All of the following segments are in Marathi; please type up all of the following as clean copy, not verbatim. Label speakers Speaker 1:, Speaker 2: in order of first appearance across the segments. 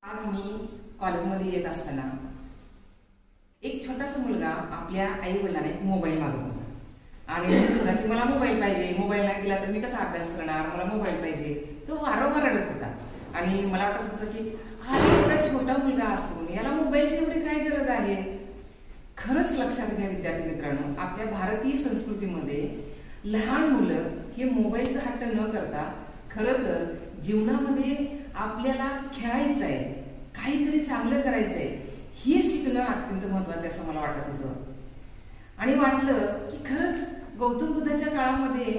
Speaker 1: आज मी कॉलेजमध्ये येत असताना एक छोटासा मुलगा आपल्या आई वडिलांना मोबाईल मागत होता आणि म्हणत की मला मोबाईल पाहिजे, मोबाईल नाही दिला तर मी कसा अभ्यास करणार, मला मोबाईल पाहिजे. तो वारंवार रडत होता आणि मला वाटत होतं की अरे एवढा छोटा मुलगा असून याला मोबाईलची एवढी काय गरज आहे. खरंच लक्षात घ्या विद्यार्थी मित्रांनो, आपल्या भारतीय संस्कृतीमध्ये लहान मुलं हे मोबाईलचा हट्ट न करता खरं तर जीवनामध्ये आपल्याला खेळायचं आहे, काहीतरी चांगलं करायचं आहे, हे शिकणं अत्यंत महत्वाचं आहे असं मला वाटत होतं. आणि वाटलं की खरंच गौतम बुद्धाच्या काळामध्ये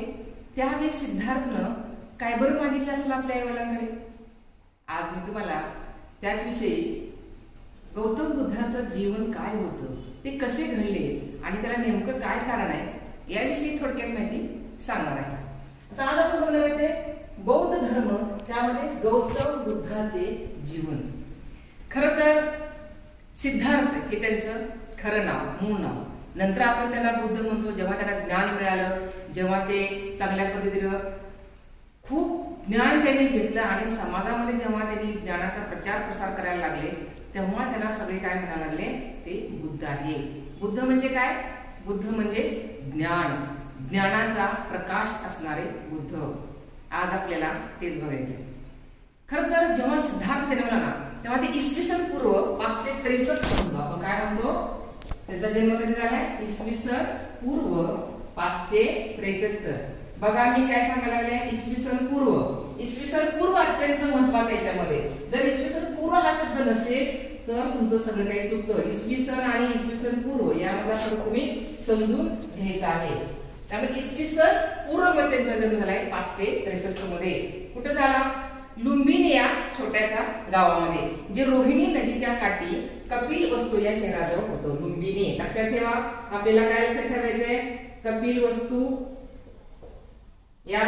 Speaker 1: त्यावेळेस सिद्धार्थनं काय बरं मागितलं असेल आपल्या आईवडिलांकडे. आज मी तुम्हाला त्याचविषयी गौतम बुद्धाचं जीवन काय होतं, ते कसे घडले आणि त्याला नेमकं काय कारण आहे याविषयी थोडक्यात माहिती सांगणार आहे. आता आज आपण बघणार आहे बौद्ध धर्म, त्यामध्ये गौतम बुद्धाचे जीवन. खरं तर सिद्धार्थ हे त्यांचं खरं नाव, मूळ नाव. नंतर आपण त्यांना बुद्ध म्हणतो. जेव्हा त्यांना ज्ञान मिळालं, जेव्हा ते चांगल्या पद्धतीनं खूप ज्ञान त्यांनी घेतलं आणि समाजामध्ये जेव्हा त्यांनी ज्ञानाचा प्रचार प्रसार करायला लागले, तेव्हा त्यांना सगळे काय म्हणायला लागले, ते बुद्ध आहे. बुद्ध म्हणजे काय? बुद्ध म्हणजे ज्ञान, ज्ञानाचा प्रकाश असणारे बुद्ध. आज आपल्याला तेच बघायचंय. खरं तर जेव्हा सिद्धार्थ जन्मला ना, तेव्हा ते इसवी सन पूर्व 563 म्हणतो. आपण काय म्हणतो, त्याचा जन्म कधी झालाय? इसवी सन पूर्व 563. बघा मी काय सांगायला लागले, इसवी सन पूर्व. इसवी सन पूर्व अत्यंत महत्वाचा याच्यामध्ये. जर इसवी सन पूर्व हा शब्द नसेल तर तुमचं सगळं काही चुकतं. इसवी सन आणि इसवी सन पूर्व यामधला फरक तुम्ही समजून घ्यायचा आहे. त्यामुळे इसवी सन पूर्व मध्ये त्यांचा जन्म झालाय 563 मध्ये. कुठं झाला? लुंबिनी या छोट्याशा गावामध्ये, जे रोहिणी नदीच्या काठी कपिलवस्तू या शहराजवळ होतं. लुंबिनी लक्षात ठेवा. आपल्याला काय लक्षात ठेवायचंय? कपिलवस्तू या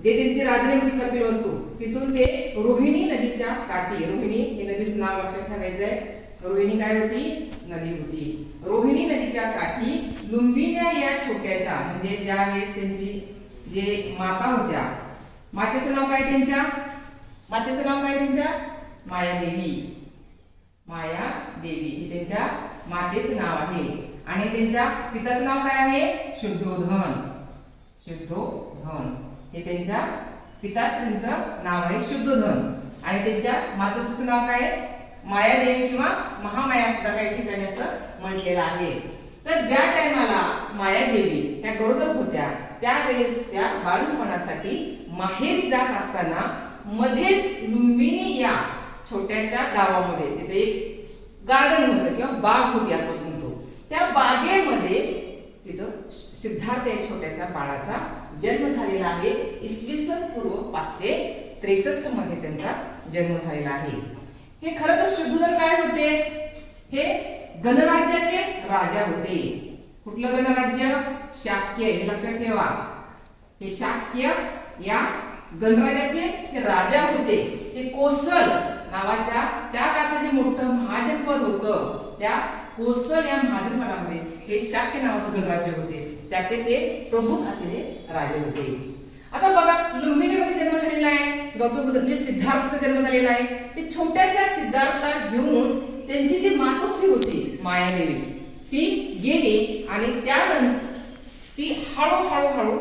Speaker 1: जे त्यांची राजधानी होती कपिलवस्तू, तिथून ते रोहिणी नदीच्या काठी, रोहिणी हे नदीचं नाव लक्षात ठेवायचंय. रोहिणी काय होती? नदी होती. रोहिणी नदीच्या काठी लुंबिनी या छोट्याशा, म्हणजे ज्या वेळेस त्यांची जे माता होत्या, मातेचं नाव काय त्यांच्या? मातेचं नाव काय त्यांच्या? मायादेवी. मायादेवी हे त्यांच्या मातेचं नाव आहे. आणि त्यांच्या पिताचं नाव काय आहे? शुद्धोधन. शुद्धोधन हे त्यांच्या पिताश्रींचं नाव आहे, शुद्धोधन. आणि त्यांच्या मातोश्रीचं नाव काय आहे? मायादेवी किंवा महामाया सुद्धा काही ठिकाणी असं म्हटलेलं आहे. तर ज्या टायमाला मायादेवी त्या गरोदर होत्या, त्यावेळेस त्या बाळंतपणासाठी माहेरी जात असताना मध्येच लुंबिनी या छोट्याशा गावामध्ये, जिथे एक गार्डन होतं किंवा बाग होती आपण म्हणतो, त्या बागेमध्ये तिथं सिद्धार्थ या छोट्याशा बाळाचा जन्म झालेला आहे. इसवी सन पूर्व 563 मध्ये त्यांचा जन्म झालेला आहे. हे खरं तर शुद्धोधन काय होते? हे गणराज्याचे राजा होते. कुठलं गणराज्य? शाक्य. हे लक्षात ठेवा. हे शाक्य या गणराज्याचे हे राजा होते. हे कोसल नावाच्या त्या काळाचं जे मोठं महाजनपद होतं, त्या कोसल या महाजनपदामध्ये हे शाक्य नावाचं गणराज्य होते. त्याचे ते प्रमुख असलेले राजे होते. आता बघा, लुंबिनीमध्ये जन्म झालेला आहे गौतम बुद्ध, म्हणजे सिद्धार्थचा जन्म झालेला आहे. ते छोट्याशा सिद्धार्थला घेऊन त्यांची जी मातोश्री होती मायादेवी, ती गेली आणि त्यानंतर ती हळूहळू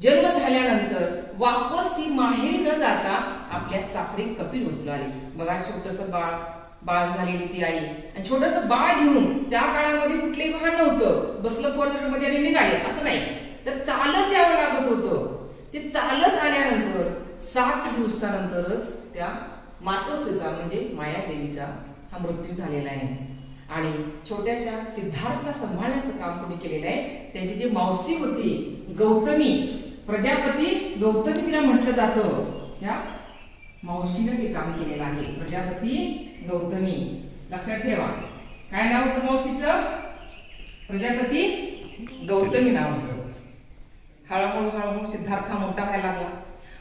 Speaker 1: जन्म झाल्यानंतर वापस ती माहेरी न जाता आपल्या सासरी कपिलवस्तूला आली. बघा, छोटस बाळ झालेली ती आई, आणि छोटस बाळ घेऊन त्या काळामध्ये कुठलेही वाहन नव्हतं, बसलं फोर व्हीलर मध्ये आणि निघाले असं नाही, तर चालत यावं लागत होतं. ते चालत आल्यानंतर 7 दिवसानंतरच त्या मातोश्रीचा म्हणजे मायादेवीचा हा मृत्यू झालेला आहे. आणि छोट्याशा सिद्धार्थला सांभाळण्याचं काम पुढे केलेलं आहे. त्यांची जी मावशी होती गौतमी, प्रजापती गौतमी तिला म्हटलं जातं, त्या मावशीने ते काम केलेलं आहे. प्रजापती गौतमी. लक्षात ठेवा. काय नाव होतं मावशीचं? प्रजापती गौतमी नाव होतं. हळूहळू सिद्धार्थ मोठा व्हायला लागला.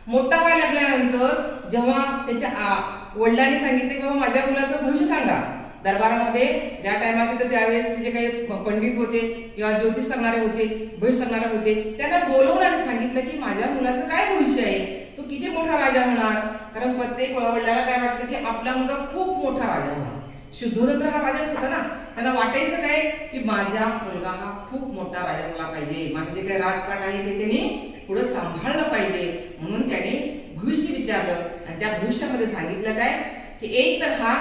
Speaker 1: मोठा व्हायला लागल्यानंतर जेव्हा त्याच्या वडिलांनी सांगितले की माझ्या मुलाचं भविष्य सांगा, दरबारामध्ये ज्या टायमात तिथे त्यावेळेस जे काही पंडित होते किंवा ज्योतिष सांगणारे होते, भविष्य सांगणारे होते, त्यांना बोलवलं आणि सांगितलं की माझ्या मुलाचं काय भविष्य आहे, तो तू किती मोठा राजा होणार, कारण प्रत्येक वडिलाला काय वाटतं की आपला मुलगा खूप मोठा राजा होणार. शुद्धोधन तर हा राजाच होता ना, त्यांना वाटायचं काय की माझा मुलगा हा खूप मोठा राजा झाला पाहिजे, माझं जे काही राजपाट आहे ते त्यांनी पुढे सांभाळलं पाहिजे. म्हणून त्याने भविष्य विचारलं आणि त्या भविष्यामध्ये सांगितलं काय की एक तर हा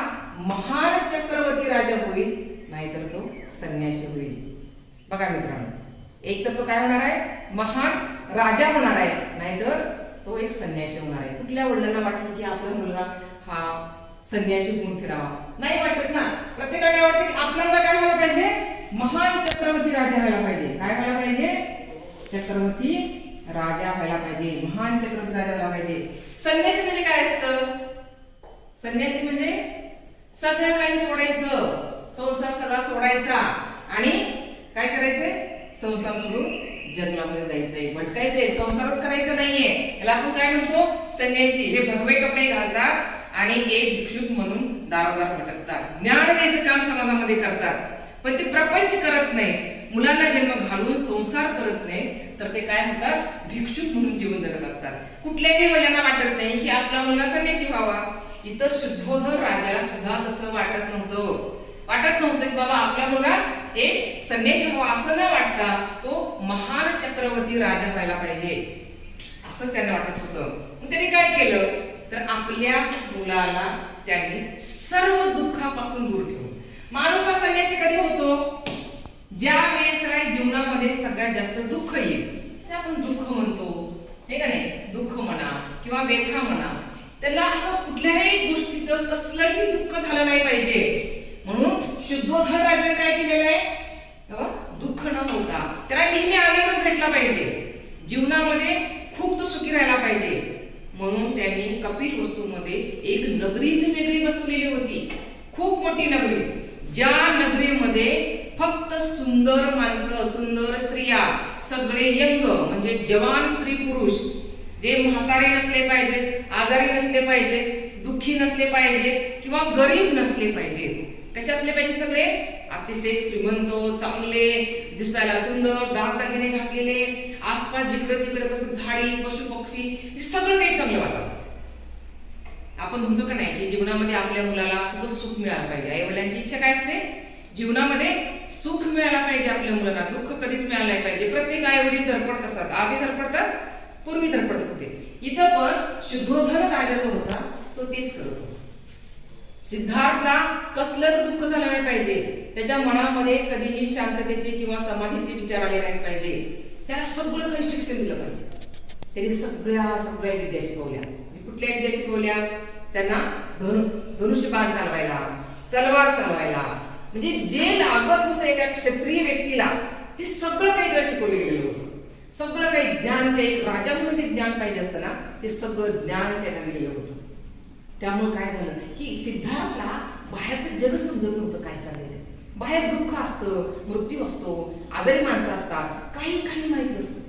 Speaker 1: महान चक्रवर्ती राजा होईल, नाहीतर तो संन्यासी होईल. बघा मित्रांनो, एक तर तो काय होणार आहे, महान राजा होणार आहे, नाहीतर तो एक संन्यासी होणार आहे. कुठल्या वडिलांना वाटलं की आपला मुलगा हा संन्यासी होऊन फिरावा? नाही वाटत ना. प्रत्येकाला वाटतं की आपल्याला काय व्हायला पाहिजे, महान चक्रवर्ती राजा व्हायला पाहिजे. काय व्हायला पाहिजे, चक्रवर्ती राजा व्हायला पाहिजे, महान चक्रवर्ती राजा व्हायला पाहिजे. संन्यासी म्हणजे काय असतं, संन्यासी म्हणजे सगळं काही सोडायचं, संसार सगळा सोडायचा आणि काय करायचंय, संसार सोडून जंगलामध्ये जायचंय, भटकायचंय, संसारच करायचं नाहीये. याला आपण काय म्हणतो, संन्यासी. जे भगवे कपडे घालतात आणि एक भिक्षुक म्हणून दारोदार भटकतात, ज्ञान द्यायचं काम समाजामध्ये करतात, पण ते प्रपंच करत नाही, मुलांना जन्म घालून संसार करत नाही, तर ते काय म्हणतात, भिक्षुक म्हणून जीवन जगत असतात. कुठल्याही वडिलांना वाटत नाही की आपला मुलगा संन्यासी व्हावा. इथं शुद्धोधन राजाला सुद्धा तसं वाटत नव्हतं की बाबा आपला मुलगा एक संन्यासी व्हावा, असं न वाटता तो महान चक्रवर्ती राजा व्हायला पाहिजे असं त्यांना वाटत होतं. त्यांनी काय केलं तर आपल्या मुलाला त्यांनी सर्व दुःखापासून दूर ठेवून. माणूस हा संन्यासी कधी होतो, ज्या वेळेस जीवनामध्ये सगळ्यात जास्त दुःख येईल, आपण दुःख म्हणतो हे का नाही, दुःख म्हणा किंवा व्यथा म्हणा, त्याला असं कुठल्याही गोष्टीचं कसलंही दुःख झालं नाही पाहिजे. म्हणून शुद्धोधन राजाने काय केलेलं आहे, दुःख न होता त्याला नेहमी आनंदच भेटला पाहिजे, जीवनामध्ये खूप तो सुखी राहायला पाहिजे. म्हणून त्यांनी कपिल वस्तूमध्ये एक नगरीच वेगळी बसवलेली होती, खूप मोठी नगरी, ज्या नगरीमध्ये फक्त सुंदर माणसं, सुंदर स्त्रिया, सगळे यंग म्हणजे जवान स्त्री पुरुष, जे म्हातारे नसले पाहिजेत, आजारी नसले पाहिजेत, दुःखी नसले पाहिजेत किंवा गरीब नसले पाहिजेत. कसे असले पाहिजे, सगळे अतिशय श्रीमंत, चांगले दिसायला, सुंदर, दागदागिने घातलेले, आसपास जिकडे तिकडे कसं झाडी, पशु पक्षी, हे सगळं काही चांगलं वातावरण. आपण म्हणतो का नाही की जीवनामध्ये आपल्या मुलाला सगळं सुख मिळालं पाहिजे. आई वडिलांची इच्छा काय असते, जीवनामध्ये सुख मिळायला पाहिजे आपल्या मुलांना, दुःख कधीच मिळालं नाही पाहिजे. प्रत्येक आई वडील धडपडत असतात, आजही धडपडतात, पूर्वी धडपडत होते. इथं पण शुद्धोधन राजा जो होता तो तेच करत होता. सिद्धार्थला कसलंच दुःख झालं नाही पाहिजे, त्याच्या मनामध्ये कधीही शांततेचे किंवा समाधीचे विचार आले नाही पाहिजे. त्याला सगळं काही शिक्षण दिलं पाहिजे. त्यांनी सगळ्या विद्या शिकवल्या. कुठल्या विद्या शिकवल्या, त्यांना धनुष्यबाण चालवायला, तलवार चालवायला, म्हणजे जे लागत होतं एका क्षत्रिय व्यक्तीला ते सगळं काही त्याला शिकवलं गेलेलं होतं. सगळं काही ज्ञान, ते राजा म्हणून जे ज्ञान पाहिजे असतं ना, ते सगळं ज्ञान त्याला दिलेलं होतं. त्यामुळे काय झालं की सिद्धार्थला बाहेरचं जग समजत नव्हतं काय चाललंय. बाहेर दुःख असतं, मृत्यू असतो, आजारी माणसं असतात, काही माहित नसतं.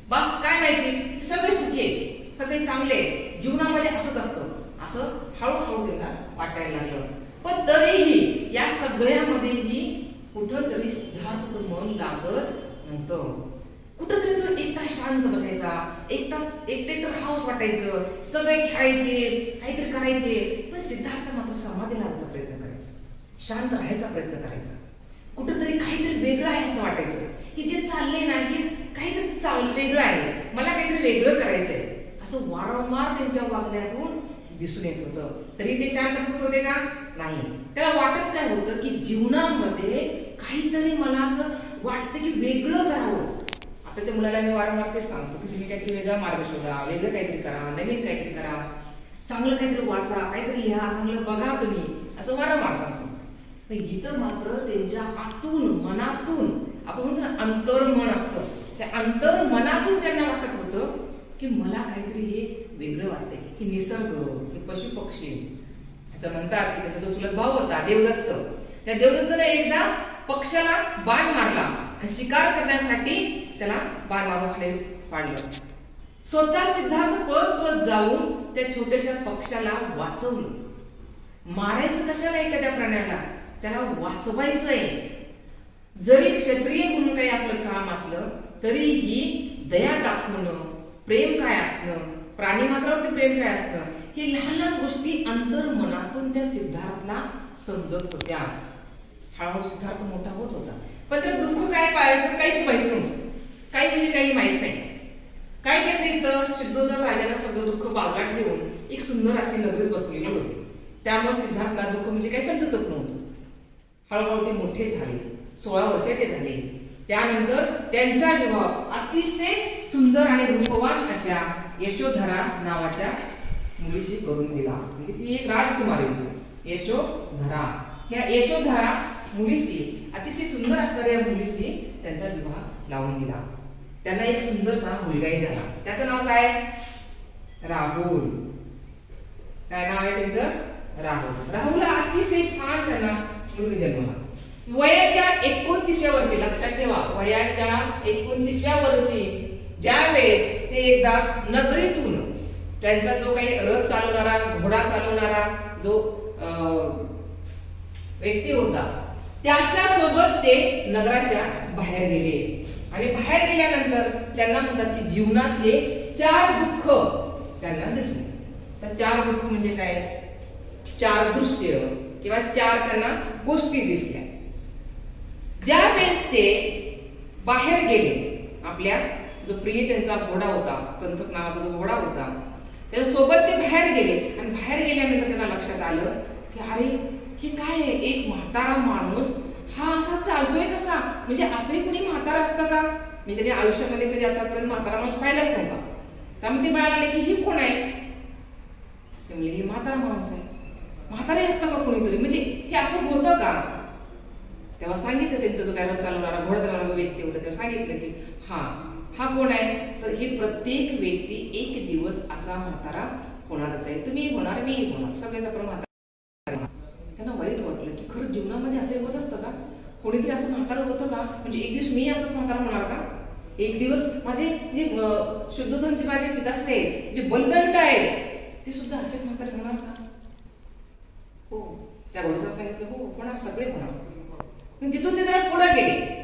Speaker 1: बस काय माहिती, सगळे सुखी आहे, सगळे चांगले, जीवनामध्ये असंच असतं, असं हळूहळू त्यांना वाटायला लागलं. पण तरीही या सगळ्यामध्येही कुठंतरी सिद्धार्थचं मन लागत नव्हतं. कुठंतरी तो एकटा शांत बसायचा, एकटे हाऊस वाटायचं, सगळे खेळायचे, काहीतरी करायचे, पण सिद्धार्थ मात्र समाधी लावायचा प्रयत्न करायचा, शांत राहायचा प्रयत्न करायचा. कुठंतरी काहीतरी वेगळं आहे असं वाटायचं की जे चाललंय नाही, काहीतरी वेगळं आहे, मला काहीतरी वेगळं करायचंय, असं वारंवार त्यांच्या वागण्यातून दिसून येत होतं. तरी ते शांत बसत होते का, नाही. त्याला वाटत काय होतं की जीवनामध्ये काहीतरी मला असं वाटतं की वेगळं करावं. आता त्या मुलाला मी वारंवार तेच सांगतो की तुम्ही काहीतरी वेगळा मार्ग शोधा, वेगळं काहीतरी करा, नवीन काहीतरी करा, चांगलं काहीतरी वाचा, काहीतरी लिहा, चांगलं बघा तुम्ही, असं वारंवार सांगतो. पण इथं मात्र त्यांच्या आतून, मनातून, आपण म्हणतो ना अंतर्मन असतं, त्या अंतर्मनातून त्यांना वाटत होतं की मला काहीतरी हे वेगळं वाटतंय. की निसर्ग, हे पशु पक्षी, असं म्हणतात की त्याचा जो चुलत भाऊ होता देवदत्त, त्या देवदत्ताने एकदा पक्षाला बाण मारला आणि शिकार करण्यासाठी त्याला बाण मारून खाली पाडलं. स्वतः सिद्धार्थ पळत जाऊन त्या छोट्याशा पक्षाला वाचवलं. मारायचं कशाला एखाद्या प्राण्याला, त्याला वाचवायचंय. जरी क्षत्रिय म्हणून काही आपलं काम असलं तरीही दया दाखवणं, प्रेम काय असणं, प्राणी मात्रावरती प्रेम काय असतं, हे लहान लहान गोष्टी अंतर्मनातून त्या सिद्धार्थला समजत होत्या. हळूहळू सिद्धार्थ मोठा होत होता, पण तर दुःख काय पाहायचं काहीच माहित नव्हतं. काही म्हणजे काही माहित नाही. काय केलं इथं, शुद्धोधन राजाला सगळं दुःख बाजूला ठेवून एक सुंदर अशी नगरीत बसलेली होती. त्यामुळे सिद्धार्थला दुःख म्हणजे काही समजतच नव्हतं. हळूहळू ते मोठे झाले, 16 वर्षाचे झाले. त्यानंतर त्यांचा विवाह अतिशय सुंदर आणि रूपवान अशा यशोधरा नावाच्या मुलीशी करून दिला. म्हणजे ती एक राजकुमारी होती, यशोधरा. या यशोधरा मुलीशी, अतिशय सुंदर असणाऱ्या मुलीशी त्यांचा विवाह लावून दिला. त्यांना एक सुंदरसा मुलगाही झाला. त्याचं नाव काय, राहुल. काय नाव आहे त्यांचं, राहुल. राहुलला अतिशय छान त्यांना मुलगी जन्मला. वयाच्या 29व्या वर्षी, लक्षात ठेवा, वयाच्या 29व्या वर्षी ज्यावेळेस ते एकदा नगरीतून त्यांचा जो काही रथ चालवणारा, घोडा चालवणारा जो व्यक्ती होता, त्याच्या सोबत ते नगराच्या बाहेर गेले. आणि बाहेर गेल्यानंतर त्यांना म्हणतात की जीवनातले 4 दुःख त्यांना दिसले. तर 4 दुःख म्हणजे काय, 4 दृश्य किंवा 4 त्यांना गोष्टी दिसल्या. ज्या वेळेस ते बाहेर गेले, आपल्या जो प्रिय त्यांचा घोडा होता, कंथक नावाचा जो घोडा होता, त्याच्यासोबत ते बाहेर गेले. आणि बाहेर गेल्यानंतर त्यांना लक्षात आलं की अरे हे काय आहे, एक म्हातारा माणूस हा असा चालतोय कसा, म्हणजे असंही कुणी म्हातारा असतं का, मी तरी आयुष्यामध्ये कधी आतापर्यंत म्हातारा माणूस पाहिलाच नव्हता. त्यामुळे ते म्हणाले की ही कोण आहे, ते म्हणले हे म्हातारा माणूस आहे. म्हातारे असतं का कोणीतरी, म्हणजे हे असं होतं का. तेव्हा सांगितलं त्यांचा जो काय रथ चालवणारा, घोडा चालवणारा जो व्यक्ती होता, तेव्हा सांगितलं की हा कोण आहे, तर हे प्रत्येक व्यक्ती एक दिवस असा म्हातारा होणारच आहे. तुम्ही होणार, मी होणार, सगळ्याचा पण म्हातारा. त्यांना वाईट वाटलं की खरंच जीवनामध्ये असं होत असतं का, कोणीतरी असं म्हातारं होतं का, म्हणजे एक दिवस मी असंच म्हातारा होणार का, एक दिवस माझे जे शुद्धोधनचे माझे पिताश्री आहेत, जे बलदंड आहेत, ते सुद्धा असेच म्हातारे होणार का. हो, त्या घोडेसाहेब सांगितलं हो होणार, सगळे होणार. तिथून ते जरा पुढे गेले.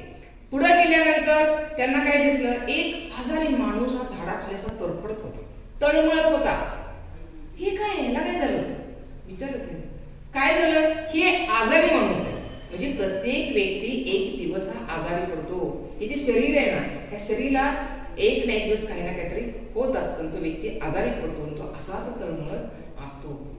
Speaker 1: पुढे गेल्यानंतर त्यांना काय दिसलं, एक आजारी माणूस हा झाडाखाली असा तरफडत होता, तळमळत होता. हे काय, याला काय झालं विचारलं, काय झालं, हे आजारी माणूस आहे. म्हणजे प्रत्येक व्यक्ती एक दिवस हा आजारी पडतो. हे जे शरीर आहे ना, त्या शरीराला एक ना एक दिवस काही ना काहीतरी होत असतं, तो व्यक्ती आजारी पडतो, तो असाच तळमळत असतो.